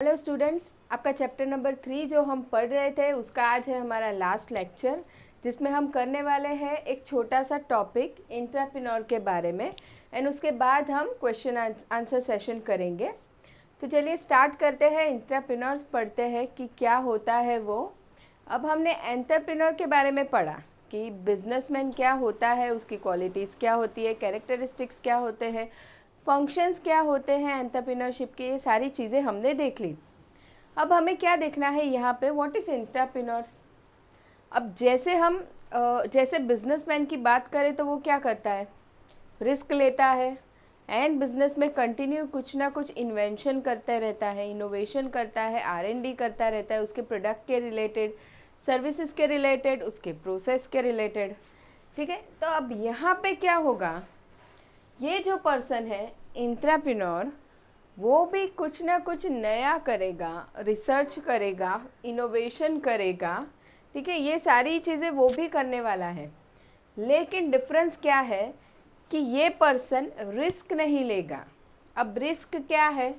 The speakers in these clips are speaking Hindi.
हेलो स्टूडेंट्स, आपका चैप्टर नंबर 3 जो हम पढ़ रहे थे उसका आज है हमारा लास्ट लेक्चर, जिसमें हम करने वाले हैं एक छोटा सा टॉपिक एंटरप्रेन्योर के बारे में एंड उसके बाद हम क्वेश्चन आंसर सेशन करेंगे। तो चलिए स्टार्ट करते हैं। एंटरप्रेन्योर्स पढ़ते हैं कि क्या होता है वो। अब हमने एंटरप्रेन्योर के बारे में पढ़ा कि बिजनेसमैन क्या होता है, उसकी क्वालिटीज़ क्या होती है, कैरेक्टरिस्टिक्स क्या होते हैं, फंक्शंस क्या होते हैं एंटरप्रेन्योरशिप के, ये सारी चीज़ें हमने देख ली। अब हमें क्या देखना है यहाँ पे, व्हाट इज़ एंटरप्रेन्योर्स। अब जैसे बिजनेसमैन की बात करें तो वो क्या करता है, रिस्क लेता है एंड बिजनेस में कंटिन्यू कुछ ना कुछ इन्वेंशन करता रहता है, इनोवेशन करता है, R&D करता रहता है, उसके प्रोडक्ट के रिलेटेड, सर्विसेज के रिलेटेड, उसके प्रोसेस के रिलेटेड। ठीक है, तो अब यहाँ पे क्या होगा, ये जो पर्सन है एंटरप्रेन्योर, वो भी कुछ ना कुछ नया करेगा, रिसर्च करेगा, इनोवेशन करेगा। ठीक है, ये सारी चीज़ें वो भी करने वाला है, लेकिन डिफरेंस क्या है कि ये पर्सन रिस्क नहीं लेगा। अब रिस्क क्या है,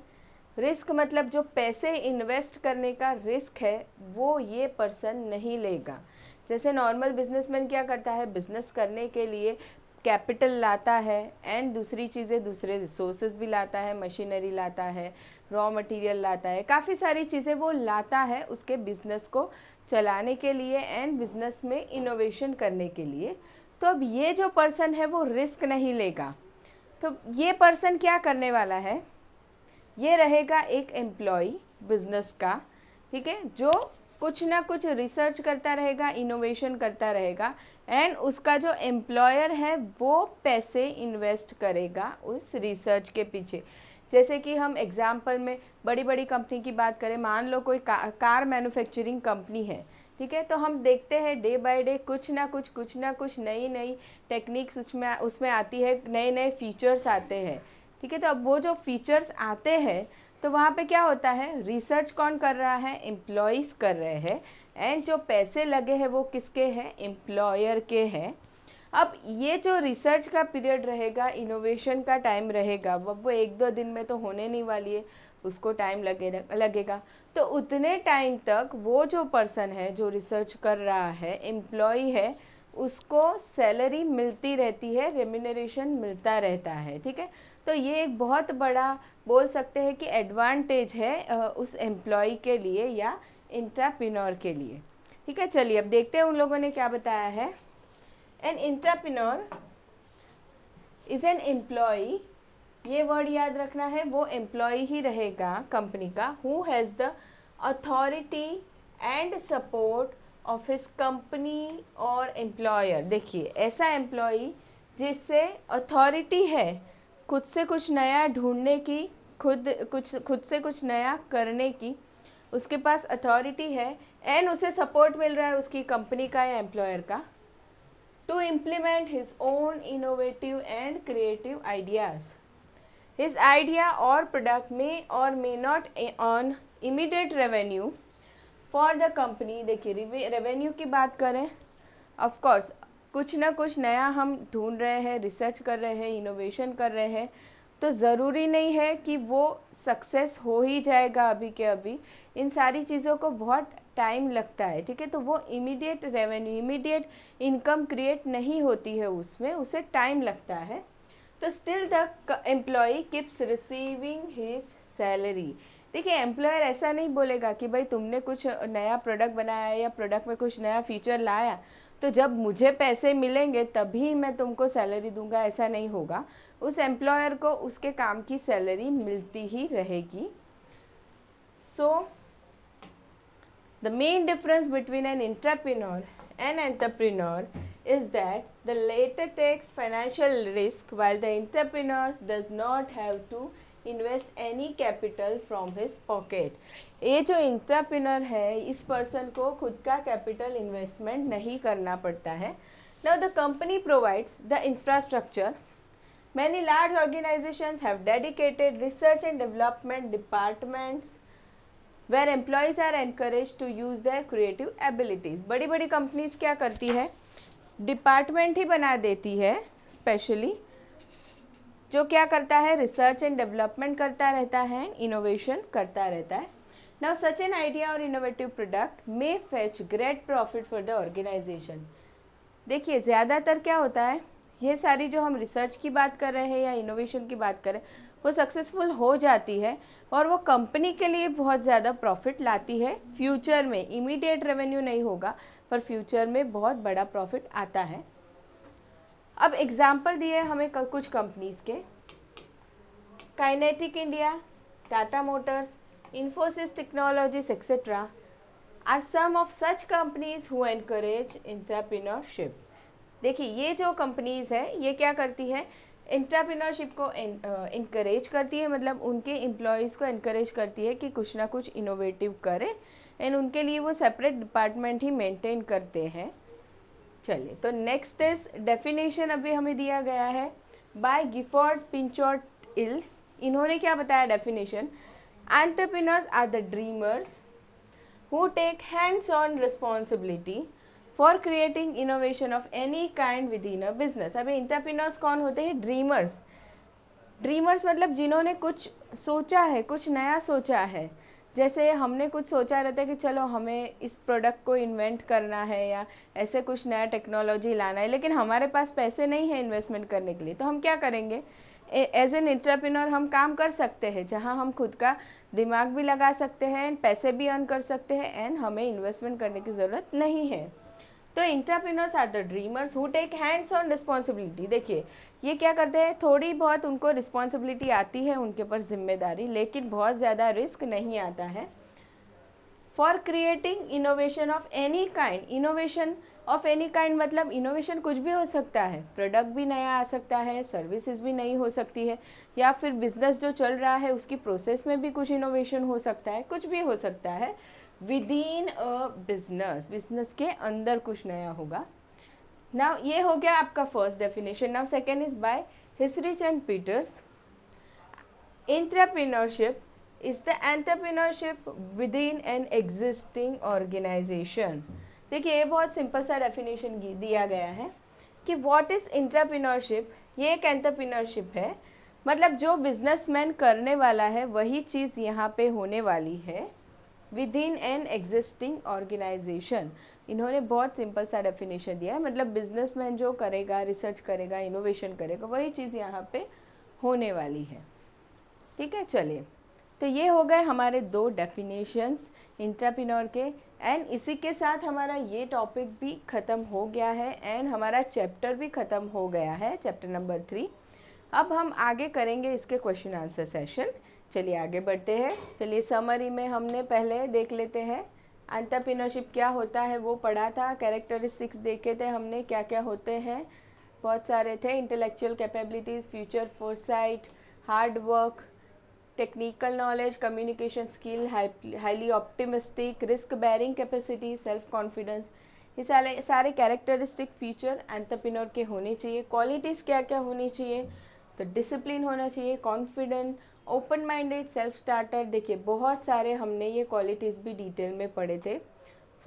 रिस्क मतलब जो पैसे इन्वेस्ट करने का रिस्क है वो ये पर्सन नहीं लेगा। जैसे नॉर्मल बिजनेसमैन क्या करता है, बिजनेस करने के लिए कैपिटल लाता है एंड दूसरी चीज़ें, दूसरे रिसोर्सेज भी लाता है, मशीनरी लाता है, रॉ मटेरियल लाता है, काफ़ी सारी चीज़ें वो लाता है उसके बिज़नेस को चलाने के लिए एंड बिज़नेस में इनोवेशन करने के लिए। तो अब ये जो पर्सन है वो रिस्क नहीं लेगा। तो ये पर्सन क्या करने वाला है, ये रहेगा एक एम्प्लॉय बिजनेस का। ठीक है, जो कुछ ना कुछ रिसर्च करता रहेगा, इनोवेशन करता रहेगा एंड उसका जो एम्प्लॉयर है वो पैसे इन्वेस्ट करेगा उस रिसर्च के पीछे। जैसे कि हम एग्जाम्पल में बड़ी बड़ी कंपनी की बात करें, मान लो कोई कार मैन्युफैक्चरिंग कंपनी है। ठीक है, तो हम देखते हैं डे बाय डे कुछ ना कुछ नई नई टेक्निक्स उसमें आती है, नए नए फीचर्स आते हैं। ठीक है, तो अब वो जो फीचर्स आते हैं तो वहाँ पे क्या होता है, रिसर्च कौन कर रहा है, एम्प्लॉयज़ कर रहे हैं एंड जो पैसे लगे हैं वो किसके हैं, एम्प्लॉयर के हैं। अब ये जो रिसर्च का पीरियड रहेगा, इनोवेशन का टाइम रहेगा, वो एक दो दिन में तो होने नहीं वाली है, उसको टाइम लगेगा। तो उतने टाइम तक वो जो पर्सन है जो रिसर्च कर रहा है, एम्प्लॉय है, उसको सैलरी मिलती रहती है, रेम्यूनरेशन मिलता रहता है। ठीक है, तो ये एक बहुत बड़ा बोल सकते हैं कि एडवांटेज है उस एम्प्लॉय के लिए या एंटरप्रेन्योर के लिए। ठीक है, चलिए अब देखते हैं उन लोगों ने क्या बताया है। An entrepreneur is an employee, ये वर्ड याद रखना है, वो एम्प्लॉय ही रहेगा कंपनी का, who has the authority and support of his company और एम्प्लॉयर। देखिए, ऐसा एम्प्लॉय जिससे अथॉरिटी है खुद से कुछ नया ढूंढने की, खुद से कुछ नया करने की, उसके पास अथॉरिटी है एंड उसे सपोर्ट मिल रहा है उसकी कंपनी का या एम्प्लॉयर का, to implement his own innovative and creative ideas. His idea और प्रोडक्ट में और may not earn immediate revenue for the company. देखिए, रेवेन्यू की बात करें, ऑफ कोर्स कुछ ना कुछ नया हम ढूंढ रहे हैं, रिसर्च कर रहे हैं, इनोवेशन कर रहे हैं, तो ज़रूरी नहीं है कि वो सक्सेस हो ही जाएगा अभी के अभी। इन सारी चीज़ों को बहुत टाइम लगता है। ठीक है, तो वो immediate revenue, immediate income create नहीं होती है, उसमें उसे टाइम लगता है। तो still the employee keeps receiving his salary. देखिए, एम्प्लॉयर ऐसा नहीं बोलेगा कि भाई तुमने कुछ नया प्रोडक्ट बनाया या प्रोडक्ट में कुछ नया फीचर लाया तो जब मुझे पैसे मिलेंगे तभी मैं तुमको सैलरी दूंगा, ऐसा नहीं होगा। उस एम्प्लॉयर को उसके काम की सैलरी मिलती ही रहेगी। So the main difference between an entrepreneur and entrepreneur is that the latter takes financial risk while the entrepreneur does not have to invest any capital from his pocket. ये जो entrepreneur है, इस person को खुद का capital investment नहीं करना पड़ता है। Now the company provides the infrastructure. Many large organizations have dedicated research and development departments where employees are encouraged to use their creative abilities. बड़ी बड़ी कंपनीज क्या करती है, डिपार्टमेंट ही बना देती है स्पेशली, जो क्या करता है, रिसर्च एंड डेवलपमेंट करता रहता है, इनोवेशन करता रहता है। नाउ सच एन आइडिया और innovative product may fetch great profit for the organisation. देखिए ज़्यादातर क्या होता है, ये सारी जो हम रिसर्च की बात कर रहे हैं या इनोवेशन की बात करें, वो सक्सेसफुल हो जाती है और वो कंपनी के लिए बहुत ज़्यादा प्रॉफिट लाती है फ्यूचर में। इमीडिएट रेवेन्यू नहीं होगा पर फ्यूचर में बहुत बड़ा प्रॉफिट आता है। अब एग्जाम्पल दिए हमें कुछ कंपनीज़ के, Kinetic India, Tata Motors, Infosys Technologies etcetera are some of such companies who encourage entrepreneurship. देखिए ये जो कंपनीज़ है ये क्या करती है, एंटरप्रेन्योरशिप को इनकरेज करती है, मतलब उनके एम्प्लॉयज़ को इनकरेज करती है कि कुछ ना कुछ इनोवेटिव करे एंड उनके लिए वो सेपरेट डिपार्टमेंट ही मेंटेन करते हैं। चलिए तो नेक्स्ट इज डेफिनेशन अभी हमें दिया गया है बाय गिफोर्ड पिंचॉट इल। इन्होंने क्या बताया definition, entrepreneurs are the dreamers who take hands-on responsibility for creating innovation of any kind within a business। अभी एंटरप्रेन्योर्स कौन होते हैं, ड्रीमर्स। ड्रीमर्स मतलब जिन्होंने कुछ सोचा है, कुछ नया सोचा है। जैसे हमने कुछ सोचा रहता है कि चलो हमें इस प्रोडक्ट को इन्वेंट करना है या ऐसे कुछ नया टेक्नोलॉजी लाना है, लेकिन हमारे पास पैसे नहीं है इन्वेस्टमेंट करने के लिए, तो हम क्या करेंगे, एज एन एंटरप्रेन्योर हम काम कर सकते हैं जहां हम खुद का दिमाग भी लगा सकते हैं एंड पैसे भी अर्न कर सकते हैं एंड हमें इन्वेस्टमेंट करने की ज़रूरत नहीं है। तो entrepreneurs are the dreamers who take hands on responsibility. देखिए ये क्या करते हैं, थोड़ी बहुत उनको रिस्पॉन्सिबिलिटी आती है, उनके ऊपर जिम्मेदारी, लेकिन बहुत ज़्यादा रिस्क नहीं आता है। For creating innovation of any kind, innovation of any kind मतलब इनोवेशन कुछ भी हो सकता है, प्रोडक्ट भी नया आ सकता है, सर्विसेज भी नई हो सकती है, या फिर बिजनेस जो चल रहा है उसकी प्रोसेस में भी कुछ इनोवेशन हो सकता है, कुछ भी हो सकता है with in a business, business के अंदर कुछ नया होगा। नाउ ये हो गया आपका first definition. Now second is by Hisrich and Peters, entrepreneurship is the entrepreneurship within an existing organisation. देखिए ये बहुत सिंपल सा डेफिनेशन दिया गया है कि व्हाट इज़ एंटरप्रेन्योरशिप। ये एक एंटरप्रेन्योरशिप है, मतलब जो बिजनेसमैन करने वाला है वही चीज़ यहाँ पे होने वाली है within an existing organisation. इन्होंने बहुत सिंपल सा डेफिनेशन दिया है, मतलब बिजनेसमैन जो करेगा, रिसर्च करेगा, इनोवेशन करेगा, वही चीज़ यहाँ पे होने वाली है। ठीक है, चलिए तो ये हो गए हमारे दो डेफिनेशंस एंटरप्रेन्योर के, एंड इसी के साथ हमारा ये टॉपिक भी ख़त्म हो गया है एंड हमारा चैप्टर भी ख़त्म हो गया है, चैप्टर नंबर 3। अब हम आगे करेंगे इसके क्वेश्चन आंसर सेशन। चलिए आगे बढ़ते हैं। चलिए समरी में हमने पहले देख लेते हैं एंटरप्रेन्योरशिप क्या होता है, वो पढ़ा था। कैरेक्टरिस्टिक्स देखे थे हमने, क्या क्या होते हैं, बहुत सारे थे। Intellectual capabilities, future foresight, hard work, technical knowledge, communication skill, highly optimistic, risk bearing capacity, self confidence, ये सारे कैरेक्टरिस्टिक फीचर एंटरप्रेन्योर के होने चाहिए। क्वालिटीज़ क्या क्या होनी चाहिए, तो डिसिप्लिन होना चाहिए, confident, open minded, self starter. देखिए बहुत सारे हमने ये क्वालिटीज़ भी डिटेल में पढ़े थे।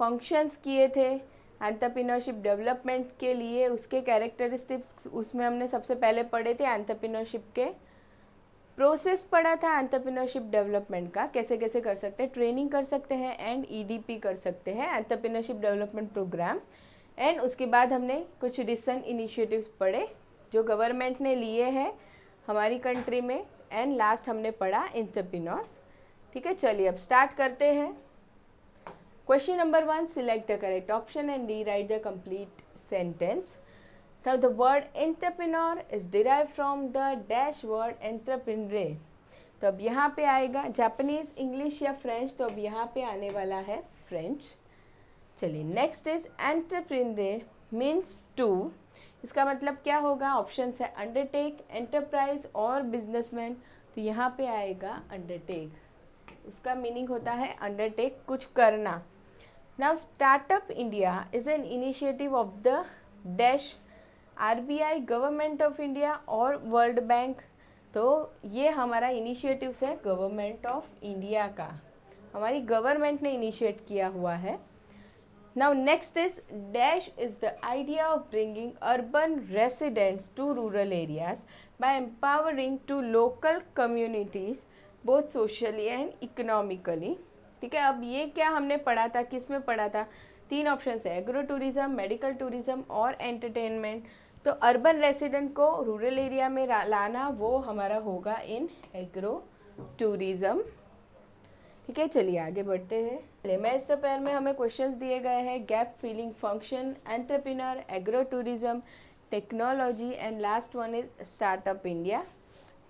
फंक्शंस किए थे एंटरप्रेन्योरशिप डेवलपमेंट के लिए, उसके कैरेक्टरिस्टिक्स उसमें हमने सबसे पहले पढ़े थे। एंटरप्रेन्योरशिप के प्रोसेस पढ़ा था एंटरप्रेन्योरशिप डेवलपमेंट का, कैसे कैसे कर सकते हैं, ट्रेनिंग कर सकते हैं एंड ईडीपी कर सकते हैं, एंटरप्रेन्योरशिप डेवलपमेंट प्रोग्राम। एंड उसके बाद हमने कुछ रिसेंट इनिशिएटिव्स पढ़े जो गवर्नमेंट ने लिए हैं हमारी कंट्री में, एंड लास्ट हमने पढ़ा एंटरप्रेन्योर्स। ठीक है, चलिए अब स्टार्ट करते हैं। Question number 1, select the correct option and rewrite the complete sentence. Now the word entrepreneur is derived from the dash word entrepreneur। तो अब यहाँ पे आएगा जापानीज, इंग्लिश या फ्रेंच, तो अब यहाँ पे आने वाला है फ्रेंच। चलिए next is entrepreneur means to. इसका मतलब क्या होगा, ऑप्शन है अंडरटेक, एंटरप्राइज और बिजनेसमैन, तो यहाँ पे आएगा अंडरटेक। उसका मीनिंग होता है अंडरटेक, कुछ करना। Now startup India is an initiative of the dash RBI, government of India और वर्ल्ड बैंक। तो ये हमारा इनिशिएटिव्स है गवर्नमेंट ऑफ इंडिया का, हमारी गवर्नमेंट ने इनिशिएट किया हुआ है। Now next is dash is the idea of bringing urban residents to rural areas by empowering to local communities both socially and economically. ठीक है, अब ये क्या हमने पढ़ा था, किस में पढ़ा था, 3 ऑप्शन है, एग्रो टूरिज़्म, मेडिकल टूरिज़्म और एंटरटेनमेंट। तो अर्बन रेसिडेंट को रूरल एरिया में लाना वो हमारा होगा इन एग्रो टूरिज़्म। ठीक है, चलिए आगे बढ़ते हैं। मैच द पेयर में हमें क्वेश्चंस दिए गए हैं, gap feeling function, entrepreneur, agro tourism, technology and last one is Startup India.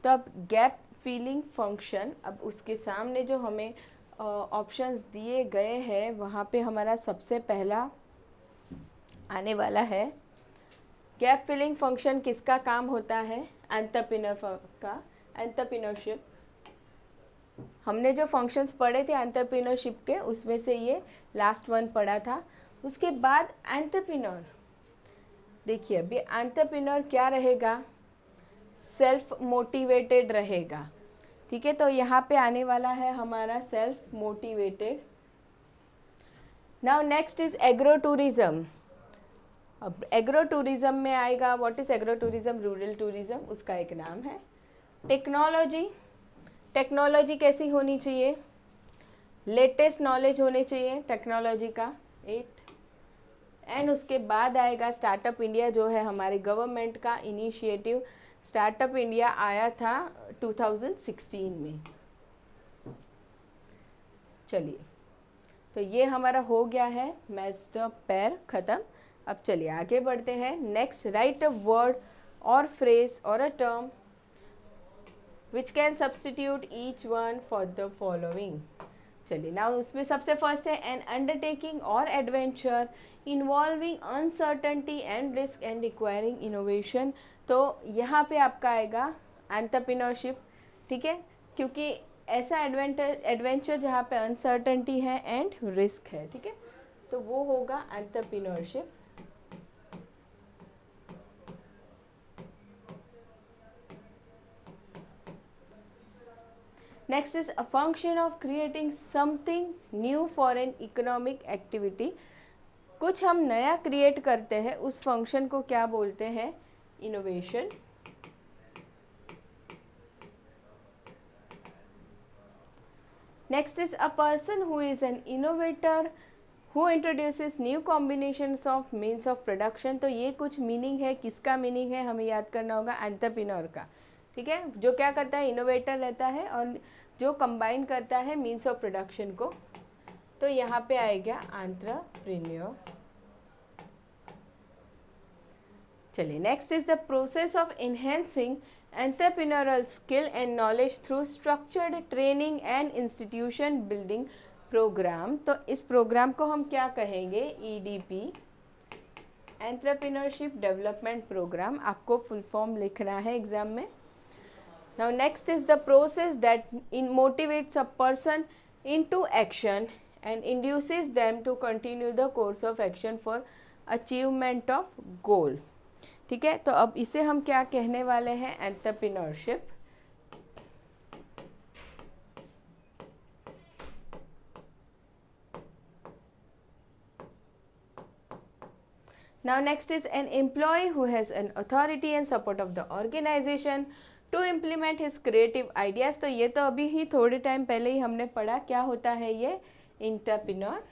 तो अब गैप फीलिंग फंक्शन, अब उसके सामने जो हमें ऑप्शंस दिए गए हैं वहाँ पे हमारा सबसे पहला आने वाला है गैप फिलिंग फंक्शन। किसका काम होता है, एंटरप्रेन्योर का, एंटरप्रेन्योरशिप। हमने जो फंक्शंस पढ़े थे एंटरप्रेन्योरशिप के, उसमें से ये लास्ट वन पढ़ा था। उसके बाद एंटरप्रेन्योर, देखिए अभी एंटरप्रेन्योर क्या रहेगा, सेल्फ मोटिवेटेड रहेगा। ठीक है, तो यहाँ पे आने वाला है हमारा self motivated. Now next is agro tourism. अब एग्रो टूरिज़्म में आएगा, what is agro tourism, rural tourism, उसका एक नाम है। टेक्नोलॉजी, टेक्नोलॉजी कैसी होनी चाहिए, लेटेस्ट नॉलेज होने चाहिए टेक्नोलॉजी का 8। एंड उसके बाद आएगा स्टार्टअप इंडिया, जो है हमारे गवर्नमेंट का इनिशिएटिव। स्टार्टअप इंडिया आया था 2016 में। चलिए, तो ये हमारा हो गया है मैच द पेयर ख़त्म। अब चलिए आगे बढ़ते हैं। नेक्स्ट, राइट अ वर्ड और फ्रेज और a term which can substitute each one for the following. चलिए, ना उसमें सबसे फर्स्ट है एन अंडरटेकिंग और adventure involving uncertainty and risk and requiring innovation. तो यहाँ पे आपका आएगा एंटरप्रेन्योरशिप। ठीक है, क्योंकि ऐसा एडवेंचर जहाँ पे अनसर्टनटी है एंड रिस्क है। ठीक है, तो वो होगा entrepreneurship. Next is a function of creating something new for an economic activity. कुछ हम नया क्रिएट करते हैं, उस फंक्शन को क्या बोलते हैं, innovation. Next is a person who is an innovator who introduces new combinations of means of production. तो ये कुछ मीनिंग है, किसका मीनिंग है हमें याद करना होगा, एंटरप्रेन्योर का। ठीक है, जो क्या करता है, इनोवेटर रहता है और जो कंबाइन करता है मीन्स ऑफ प्रोडक्शन को। तो यहाँ पे आएगा एंटरप्रेन्योर। चलिए, next is the process of enhancing entrepreneurial skill and knowledge through structured training and institution building programme. तो इस प्रोग्राम को हम क्या कहेंगे, EDP, एंटरप्रेन्योरशिप डेवलपमेंट प्रोग्राम। आपको फुल फॉर्म लिखना है एग्जाम में। Now next is the process that motivates a person into action and induces them to continue the course of action for achievement of goal. ठीक है, तो अब इसे हम क्या कहने वाले हैं, entrepreneurship. Now next is an employee who has an authority and support of the organization to implement his creative ideas. तो ये तो अभी ही थोड़े टाइम पहले ही हमने पढ़ा, क्या होता है ये, एंटरप्रेन्योर।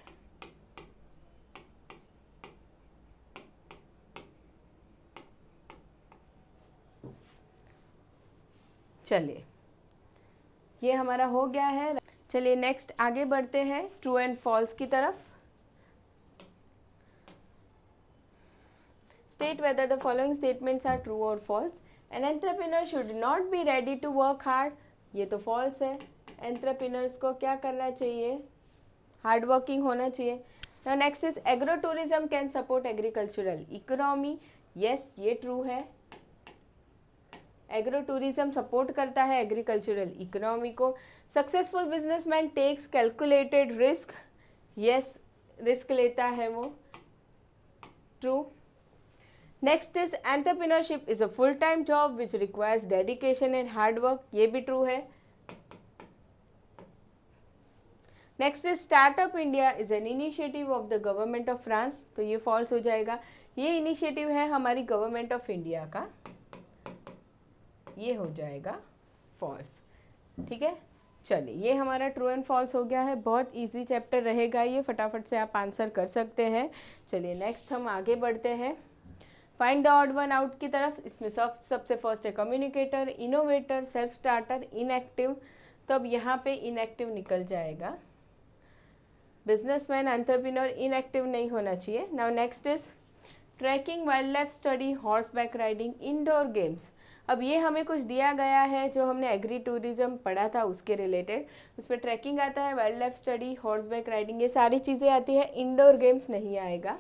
चलिए, ये हमारा हो गया है। चलिए नेक्स्ट आगे बढ़ते हैं ट्रू एंड फॉल्स की तरफ। State whether the following statements are true और false. An entrepreneur should not be ready to work hard, ये तो फॉल्स है। एंटरप्रेन्योर्स को क्या करना चाहिए, हार्ड वर्किंग होना चाहिए। Now next is agro tourism can support agricultural economy, yes ये ट्रू है। एग्रो टूरिज्म सपोर्ट करता है एग्रीकल्चरल इकोनॉमी को। Successful businessman takes calculated risk, yes risk लेता है वो, true. Next is entrepreneurship is a full time job which requires dedication and hard work, ये भी ट्रू है। Next is Startup India is an initiative of the government of France, तो ये फॉल्स हो जाएगा। ये इनिशिएटिव है हमारी गवर्नमेंट ऑफ इंडिया का, ये हो जाएगा फॉल्स। ठीक है, चलिए ये हमारा ट्रू एंड फॉल्स हो गया है। बहुत इजी चैप्टर रहेगा ये, फटाफट से आप आंसर कर सकते हैं। चलिए नेक्स्ट हम आगे बढ़ते हैं find the odd one out की तरफ। इसमें सबसे फर्स्ट है communicator, innovator, self starter, inactive. तो अब यहाँ पे इनएक्टिव निकल जाएगा। बिजनेसमैन, एंटरप्रेन्योर इनएक्टिव नहीं होना चाहिए। Now next is trekking, wildlife study, horseback riding, indoor games. अब ये हमें कुछ दिया गया है जो हमने एग्री टूरिज्म पढ़ा था उसके रिलेटेड। उसमें ट्रैकिंग आता है, wild life study, horseback riding, ये सारी चीज़ें आती है। इंडोर गेम्स नहीं आएगा,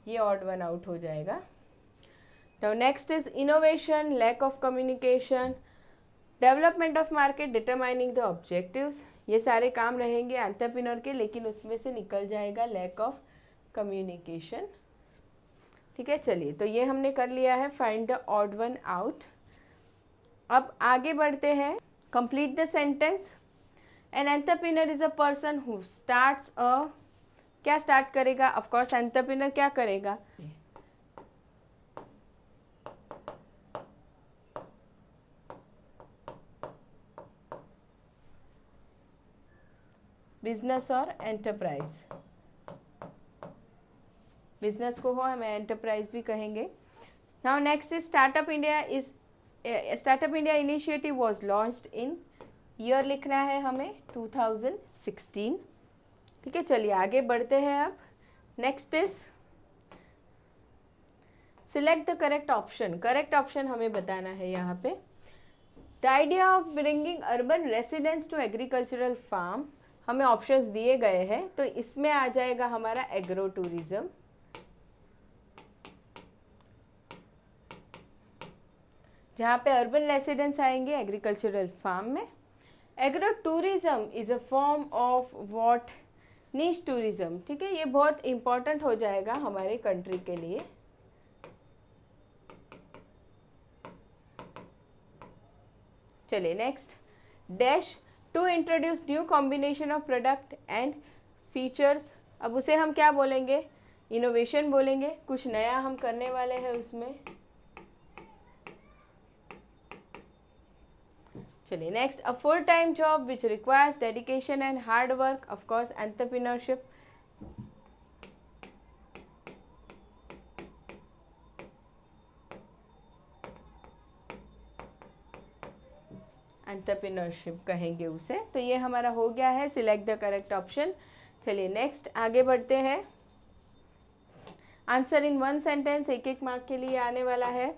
ये ऑड वन आउट हो जाएगा। Now next is innovation, lack of communication, development of market, determining the objectives, ये सारे काम रहेंगे एंटरप्रेन्योर के, लेकिन उसमें से निकल जाएगा लैक ऑफ कम्युनिकेशन। ठीक है, चलिए तो ये हमने कर लिया है find the odd one out. अब आगे बढ़ते हैं complete the sentence. N entrepreneur is a person who starts a, क्या स्टार्ट करेगा? ऑफकोर्स एंटरप्रेन्योर क्या करेगा? बिजनेस और एंटरप्राइज, बिजनेस को हो हमें एंटरप्राइज भी कहेंगे। Now next is Startup India is, Startup India initiative was launched in, year लिखना है हमें 2016। ठीक है, चलिए आगे बढ़ते हैं। अब next is select the correct option, correct option हमें बताना है यहाँ पे। The idea of bringing urban residents to agricultural farm, हमें ऑप्शंस दिए गए हैं, तो इसमें आ जाएगा हमारा एग्रो टूरिज्म। जहाँ पे अर्बन रेसिडेंट्स आएंगे एग्रीकल्चरल फार्म में। Agro tourism is a form of what? Niche tourism. ठीक है, ये बहुत इंपॉर्टेंट हो जाएगा हमारे कंट्री के लिए। चलिए next, dash to introduce new combination of product and features. अब उसे हम क्या बोलेंगे? इनोवेशन बोलेंगे, कुछ नया हम करने वाले हैं उसमें। चलिए next, a full time job which requires dedication and hard work, of course entrepreneurship. Entrepreneurship कहेंगे उसे। तो ये हमारा हो गया है सिलेक्ट द करेक्ट ऑप्शन। चलिए नेक्स्ट आगे बढ़ते हैं। आंसर इन वन सेंटेंस, एक एक मार्क के लिए आने वाला है।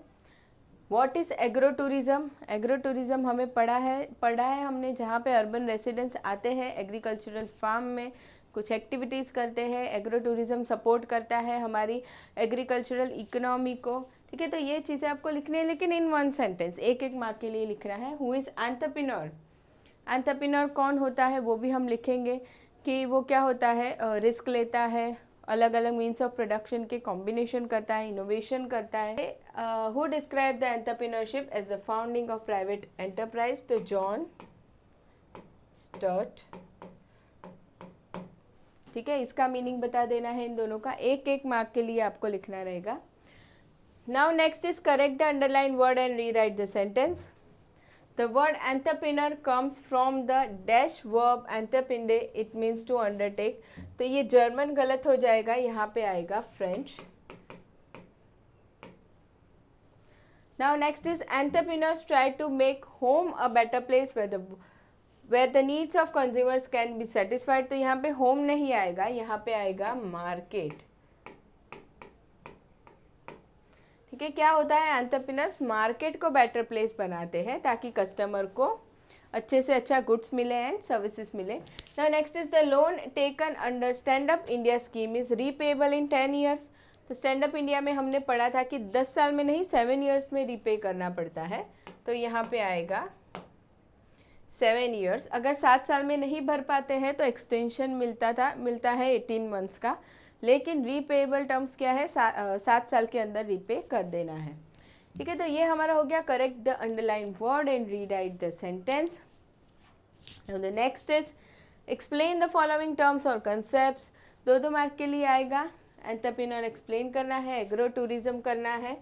What is agro tourism? Agro tourism हमें पढ़ा है हमने, जहाँ पे अर्बन रेसिडेंट्स आते हैं एग्रीकल्चरल फार्म में कुछ एक्टिविटीज़ करते हैं। एग्रो टूरिज्म सपोर्ट करता है हमारी एग्रीकल्चरल इकोनॉमी को। ठीक है, तो ये चीज़ें आपको लिखनी है, लेकिन इन वन सेंटेंस, एक एक मार्क के लिए लिखना है। Who is entrepreneur? एंटरप्रेन्योर कौन होता है वो भी हम लिखेंगे कि वो क्या होता है, रिस्क लेता है, अलग अलग मीन्स ऑफ प्रोडक्शन के कॉम्बिनेशन करता है, इनोवेशन करता है। Who describe the entrepreneurship as the founding of private enterprise? तो जॉन स्टर्ट। ठीक है, इसका मीनिंग बता देना है इन दोनों का, एक एक मार्क के लिए आपको लिखना रहेगा। Now next is correct the underline word and rewrite the sentence. The word entrepreneur comes from the dash verb entreprendre, it means to undertake। तो ये जर्मन गलत हो जाएगा, यहाँ पे आएगा French. Now next is entrepreneurs try to make home a better place where the needs of consumers can be satisfied। तो यहाँ पे home नहीं आएगा, यहाँ पे आएगा मार्केट। ठीक है, क्या होता है? एंटरप्रेन्योर्स मार्केट को बेटर प्लेस बनाते हैं ताकि कस्टमर को अच्छे से अच्छा गुड्स मिले एंड सर्विसेज मिले। Now next is the loan taken under stand up India scheme is repayable in 10 years. तो स्टैंड अप इंडिया में हमने पढ़ा था कि 10 साल में नहीं 7 ईयर्स में रीपे करना पड़ता है। तो यहाँ पे आएगा 7 ईयर्स। अगर 7 साल में नहीं भर पाते हैं तो एक्सटेंशन मिलता है 18 मंथ्स का, लेकिन रीपेएबल टर्म्स क्या है? 7 साल के अंदर रीपे कर देना है। ठीक है, तो ये हमारा हो गया correct the underline word and rewrite the sentence. Now the next is explain the following terms और कंसेप्ट्स। 2 मार्क के लिए आएगा। एंटरप्रेन्योर एक्सप्लेन करना है, एग्रो टूरिज्म करना है।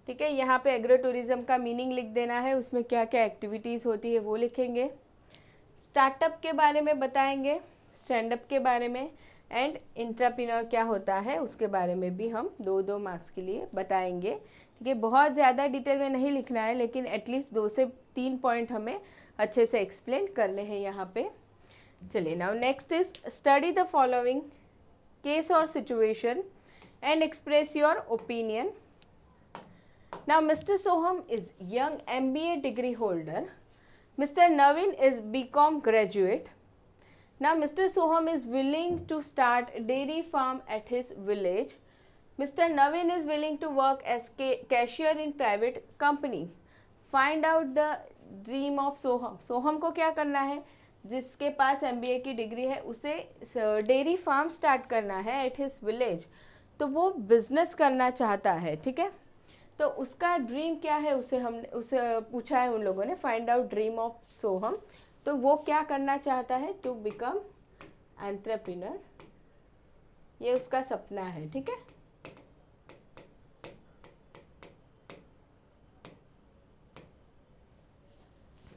ठीक है, यहाँ पे एग्रो टूरिज्म का मीनिंग लिख देना है, उसमें क्या क्या एक्टिविटीज़ होती है वो लिखेंगे। स्टार्टअप के बारे में बताएंगे, स्टैंडअप के बारे में, एंड इंट्राप्रेन्योर क्या होता है उसके बारे में भी हम 2-2 मार्क्स के लिए बताएंगे। ठीक है, बहुत ज़्यादा डिटेल में नहीं लिखना है, लेकिन एटलीस्ट 2 से 3 पॉइंट हमें अच्छे से एक्सप्लेन करने हैं यहाँ पे। चलिए, now next is study the following case और situation and express your opinion. Now mister Soham is young MBA degree holder. Mr. Navin is BCom graduate. Now Mr. Soham is willing to start dairy farm at his village. Mr. Navin is willing to work as cashier in private company. Find out the dream of Soham. Soham को क्या करना है? जिसके पास MBA की डिग्री है उसे डेयरी फार्म स्टार्ट करना है एट हिज विलेज, तो वो बिजनेस करना चाहता है। ठीक है, तो उसका ड्रीम क्या है उसे पूछा है उन लोगों ने, फाइंड आउट ड्रीम ऑफ सोहम। तो वो क्या करना चाहता है? टू बिकम एंटरप्रेन्योर, ये उसका सपना है। ठीक है,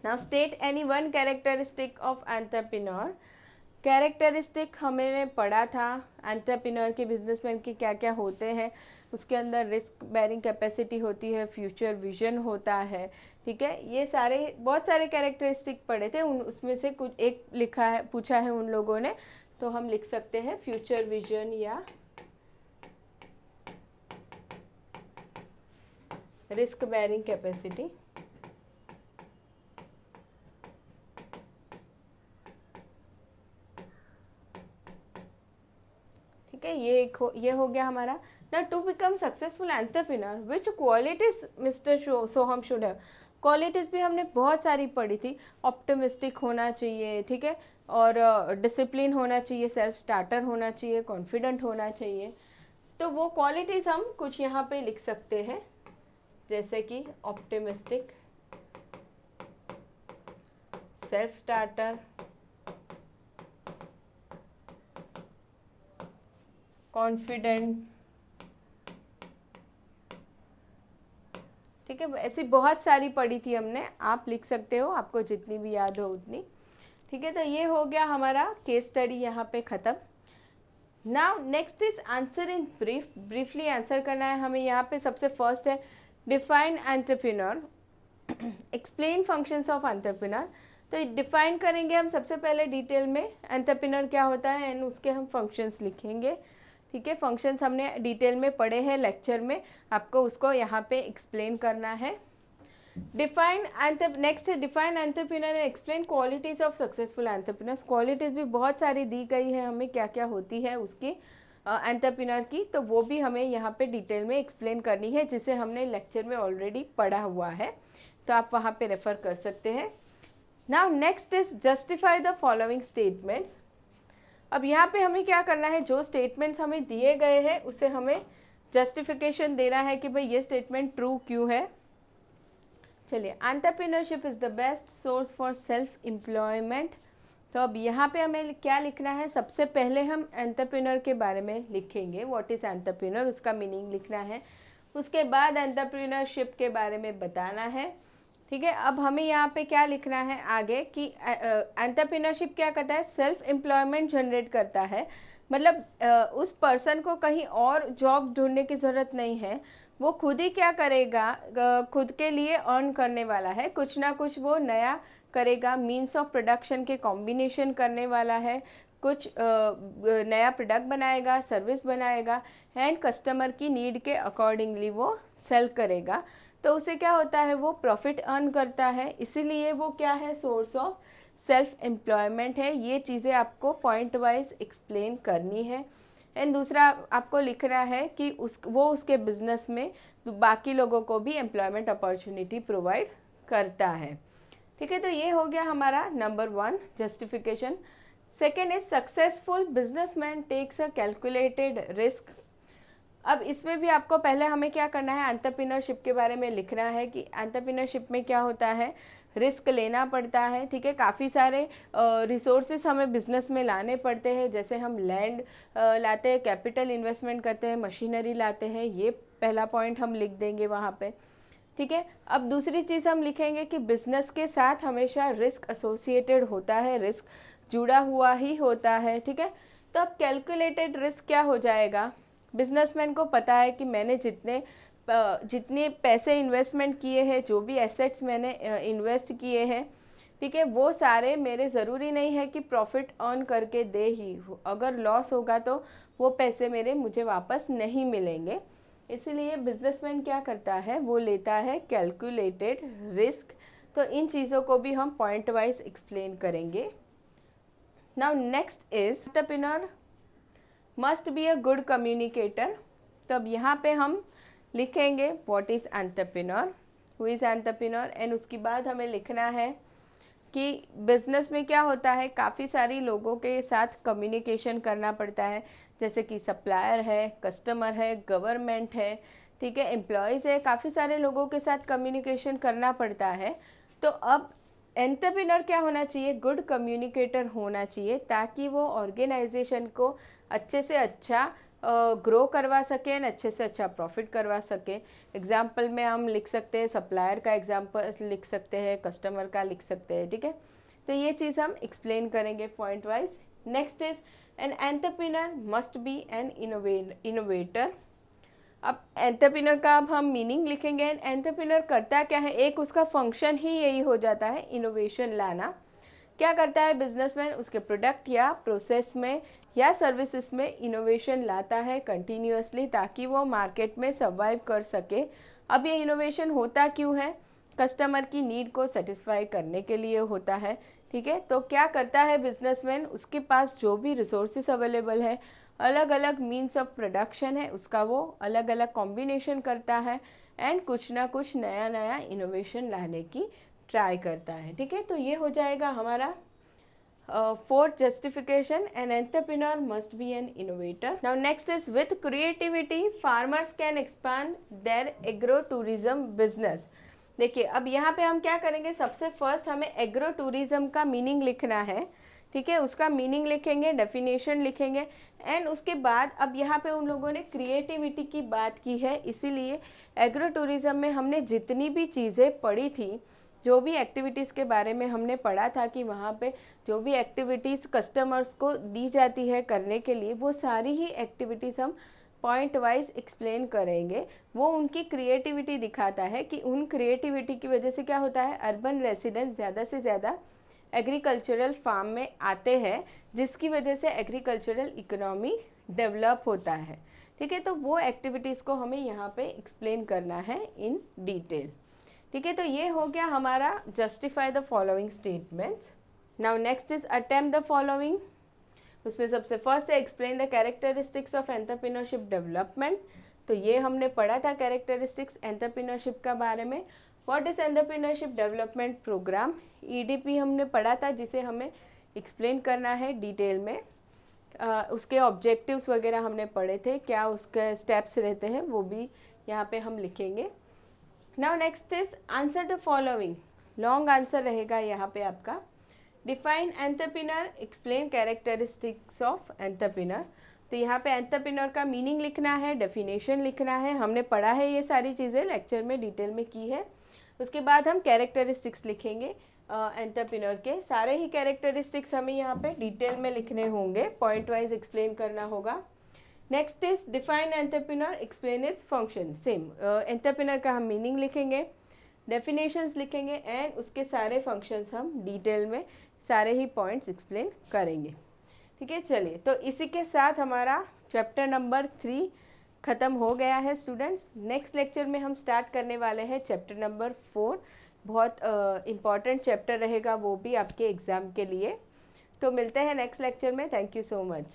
now state any one characteristic of entrepreneur. Characteristic हमने पढ़ा था एंटरप्रेन्योर के, बिजनेसमैन के क्या क्या होते हैं। उसके अंदर रिस्क बेयरिंग कैपेसिटी होती है, फ्यूचर विजन होता है। ठीक है, ये सारे बहुत सारे कैरेक्टरिस्टिक पढ़े थे, उसमें से कुछ एक लिखा है, पूछा है उन लोगों ने, तो हम लिख सकते हैं फ्यूचर विजन या रिस्क बेयरिंग कैपेसिटी। ठीक है, ये हो गया हमारा। ना to become successful entrepreneur which qualities mister Soham should have. Qualities भी हमने बहुत सारी पढ़ी थी। ऑप्टिमिस्टिक होना चाहिए, ठीक है, और डिसिप्लिन होना चाहिए, सेल्फ स्टार्टर होना चाहिए, कॉन्फिडेंट होना चाहिए। तो वो क्वालिटीज़ हम कुछ यहाँ पे लिख सकते हैं, जैसे कि ऑप्टिमिस्टिक, सेल्फ स्टार्टर, कॉन्फिडेंट। ठीक है, ऐसी बहुत सारी पढ़ी थी हमने, आप लिख सकते हो, आपको जितनी भी याद हो उतनी। ठीक है, तो ये हो गया हमारा केस स्टडी यहाँ पे ख़त्म। Now next is answer in brief. Briefly answer करना है हमें। यहाँ पे सबसे फर्स्ट है define entrepreneur, explain functions of entrepreneur. तो डिफाइन करेंगे हम सबसे पहले डिटेल में एंटरप्रेन्योर क्या होता है, एंड उसके हम फंक्शंस लिखेंगे। ठीक है, फंक्शंस हमने डिटेल में पढ़े हैं लेक्चर में, आपको उसको यहाँ पे एक्सप्लेन करना है। नेक्स्ट है define entrepreneur and explain qualities of successful entrepreneurs. Qualities भी बहुत सारी दी गई है हमें, क्या क्या होती है उसकी एंटरप्रेन्योर की, तो वो भी हमें यहाँ पे डिटेल में एक्सप्लेन करनी है, जिसे हमने लेक्चर में ऑलरेडी पढ़ा हुआ है, तो आप वहाँ पे रेफ़र कर सकते हैं। Now next is justify the following statements. अब यहाँ पे हमें क्या करना है, जो स्टेटमेंट्स हमें दिए गए हैं उसे हमें जस्टिफिकेशन देना है कि भाई ये स्टेटमेंट ट्रू क्यों है। चलिए, entrepreneurship is the best source for self employment. तो अब यहाँ पे हमें क्या लिखना है, सबसे पहले हम एंटरप्रेन्योर के बारे में लिखेंगे, व्हाट इज़ एंटरप्रेन्योर, उसका मीनिंग लिखना है। उसके बाद एंटरप्रेन्योरशिप के बारे में बताना है। ठीक है, अब हमें यहाँ पे क्या लिखना है आगे कि एंटरप्रेन्योरशिप क्या करता है, सेल्फ एम्प्लॉयमेंट जनरेट करता है। मतलब उस पर्सन को कहीं और जॉब ढूंढने की ज़रूरत नहीं है, वो खुद ही क्या करेगा, खुद के लिए अर्न करने वाला है, कुछ ना कुछ वो नया करेगा, मीन्स ऑफ प्रोडक्शन के कॉम्बिनेशन करने वाला है, कुछ नया प्रोडक्ट बनाएगा, सर्विस बनाएगा, एंड कस्टमर की नीड के अकॉर्डिंगली वो सेल करेगा। तो उसे क्या होता है, वो प्रॉफिट अर्न करता है, इसीलिए वो क्या है, सोर्स ऑफ सेल्फ एम्प्लॉयमेंट है। ये चीज़ें आपको पॉइंट वाइज एक्सप्लेन करनी है। एंड दूसरा आपको लिखना है कि वो उसके बिजनेस में बाकी लोगों को भी एम्प्लॉयमेंट अपॉर्चुनिटी प्रोवाइड करता है। ठीक है, तो ये हो गया हमारा number 1 justification. Second is successful businessman takes a calculated risk. अब इसमें भी आपको पहले हमें क्या करना है, एंटरप्रेन्योरशिप के बारे में लिखना है कि एंटरप्रेन्योरशिप में क्या होता है, रिस्क लेना पड़ता है। ठीक है, काफ़ी सारे रिसोर्सेज हमें बिजनेस में लाने पड़ते हैं, जैसे हम लैंड लाते हैं, कैपिटल इन्वेस्टमेंट करते हैं, मशीनरी लाते हैं, ये पहला पॉइंट हम लिख देंगे वहाँ पे। ठीक है। अब दूसरी चीज़ हम लिखेंगे कि बिजनेस के साथ हमेशा रिस्क एसोसिएटेड होता है, रिस्क जुड़ा हुआ ही होता है। ठीक है, तो अब कैलकुलेटेड रिस्क क्या हो जाएगा, बिजनेसमैन को पता है कि मैंने जितने पैसे इन्वेस्टमेंट किए हैं, जो भी एसेट्स मैंने इन्वेस्ट किए हैं, ठीक है, वो सारे मेरे ज़रूरी नहीं है कि प्रॉफिट अर्न करके दे ही, अगर लॉस होगा तो वो पैसे मुझे वापस नहीं मिलेंगे। इसीलिए बिजनेसमैन क्या करता है, वो लेता है कैलकुलेटेड रिस्क। तो इन चीज़ों को भी हम पॉइंट वाइज एक्सप्लेन करेंगे। Now next is entrepreneur must be a good communicator. तब यहाँ पे हम लिखेंगे what is entrepreneur, who is entrepreneur, and उसके बाद हमें लिखना है कि बिज़नेस में क्या होता है, काफ़ी सारी लोगों के साथ कम्युनिकेशन करना पड़ता है, जैसे कि सप्लायर है, कस्टमर है, गवर्नमेंट है, ठीक है, एम्प्लॉयज़ है, काफ़ी सारे लोगों के साथ कम्युनिकेशन करना पड़ता है। तो अब एंटरप्रेन्योर क्या होना चाहिए, गुड कम्युनिकेटर होना चाहिए, ताकि वो ऑर्गेनाइजेशन को अच्छे से अच्छा ग्रो करवा सके एंड अच्छे से अच्छा प्रॉफिट करवा सके। एग्जाम्पल में हम लिख सकते हैं, सप्लायर का एग्जाम्पल लिख सकते हैं, कस्टमर का लिख सकते हैं। ठीक है, तो ये चीज़ हम एक्सप्लेन करेंगे point wise. Next is an entrepreneur must be an innovator. अब एंटरप्रेन्योर का अब हम मीनिंग लिखेंगे। एंटरप्रेन्योर करता क्या है, एक उसका फंक्शन ही यही हो जाता है इनोवेशन लाना। क्या करता है बिजनेसमैन, उसके प्रोडक्ट या प्रोसेस में या सर्विसेज में इनोवेशन लाता है कंटिन्यूअसली, ताकि वो मार्केट में सर्वाइव कर सके। अब ये इनोवेशन होता क्यों है, कस्टमर की नीड को सेटिस्फाई करने के लिए होता है। ठीक है, तो क्या करता है बिजनेसमैन, उसके पास जो भी रिसोर्सेज अवेलेबल है, अलग अलग मीन्स ऑफ प्रोडक्शन है, उसका वो अलग अलग कॉम्बिनेशन करता है एंड कुछ ना कुछ नया नया इनोवेशन लाने की ट्राई करता है। ठीक है, तो ये हो जाएगा हमारा fourth justification, an entrepreneur must be an innovator. Now next is with creativity farmers can expand their agro tourism business. देखिए, अब यहाँ पे हम क्या करेंगे, सबसे फर्स्ट हमें एग्रो टूरिज्म का मीनिंग लिखना है। ठीक है, उसका मीनिंग लिखेंगे, डेफिनेशन लिखेंगे, एंड उसके बाद अब यहाँ पे उन लोगों ने क्रिएटिविटी की बात की है, इसीलिए एग्रो टूरिज्म में हमने जितनी भी चीज़ें पढ़ी थी, जो भी एक्टिविटीज़ के बारे में हमने पढ़ा था कि वहाँ पे जो भी एक्टिविटीज़ कस्टमर्स को दी जाती है करने के लिए, वो सारी ही एक्टिविटीज़ हम पॉइंट वाइज एक्सप्लेन करेंगे। वो उनकी क्रिएटिविटी दिखाता है कि उन क्रिएटिविटी की वजह से क्या होता है, अर्बन रेसिडेंट्स ज़्यादा से ज़्यादा एग्रीकल्चरल फार्म में आते हैं, जिसकी वजह से एग्रीकल्चरल इकोनॉमी डेवलप होता है। ठीक है, तो वो एक्टिविटीज़ को हमें यहाँ पे एक्सप्लेन करना है इन डिटेल। ठीक है, तो ये हो गया हमारा justify the following statements. Now next is attempt the following. उसमें सबसे फर्स्ट है explain the characteristics of entrepreneurship development. तो ये हमने पढ़ा था कैरेक्टरिस्टिक्स एंटरप्रेन्योरशिप का बारे में। What is entrepreneurship development programme, EDP हमने पढ़ा था, जिसे हमें एक्सप्लेन करना है डिटेल में। उसके ऑब्जेक्टिव्स वगैरह हमने पढ़े थे, क्या उसके स्टेप्स रहते हैं वो भी यहाँ पे हम लिखेंगे। Now next is answer the following, long answer रहेगा यहाँ पे आपका। Define entrepreneur, explain characteristics of entrepreneur. तो यहाँ पे एंटरप्रेन्योर का मीनिंग लिखना है, डेफिनेशन लिखना है, हमने पढ़ा है ये सारी चीज़ें, लेक्चर में डिटेल में की है। उसके बाद हम कैरेक्टरिस्टिक्स लिखेंगे एंटरप्रेन्योर के, सारे ही कैरेक्टरिस्टिक्स हमें यहाँ पे डिटेल में लिखने होंगे, पॉइंट वाइज एक्सप्लेन करना होगा। Next is define entrepreneur, explain its function. Same entrepreneur का हम मीनिंग लिखेंगे, डेफिनेशंस लिखेंगे एंड उसके सारे फंक्शंस हम डिटेल में सारे ही पॉइंट्स एक्सप्लेन करेंगे। ठीक है, चलिए, तो इसी के साथ हमारा चैप्टर नंबर 3 ख़त्म हो गया है स्टूडेंट्स। नेक्स्ट लेक्चर में हम स्टार्ट करने वाले हैं चैप्टर नंबर 4। बहुत इम्पॉर्टेंट चैप्टर रहेगा वो भी आपके एग्ज़ाम के लिए। तो मिलते हैं नेक्स्ट लेक्चर में। Thank you so much.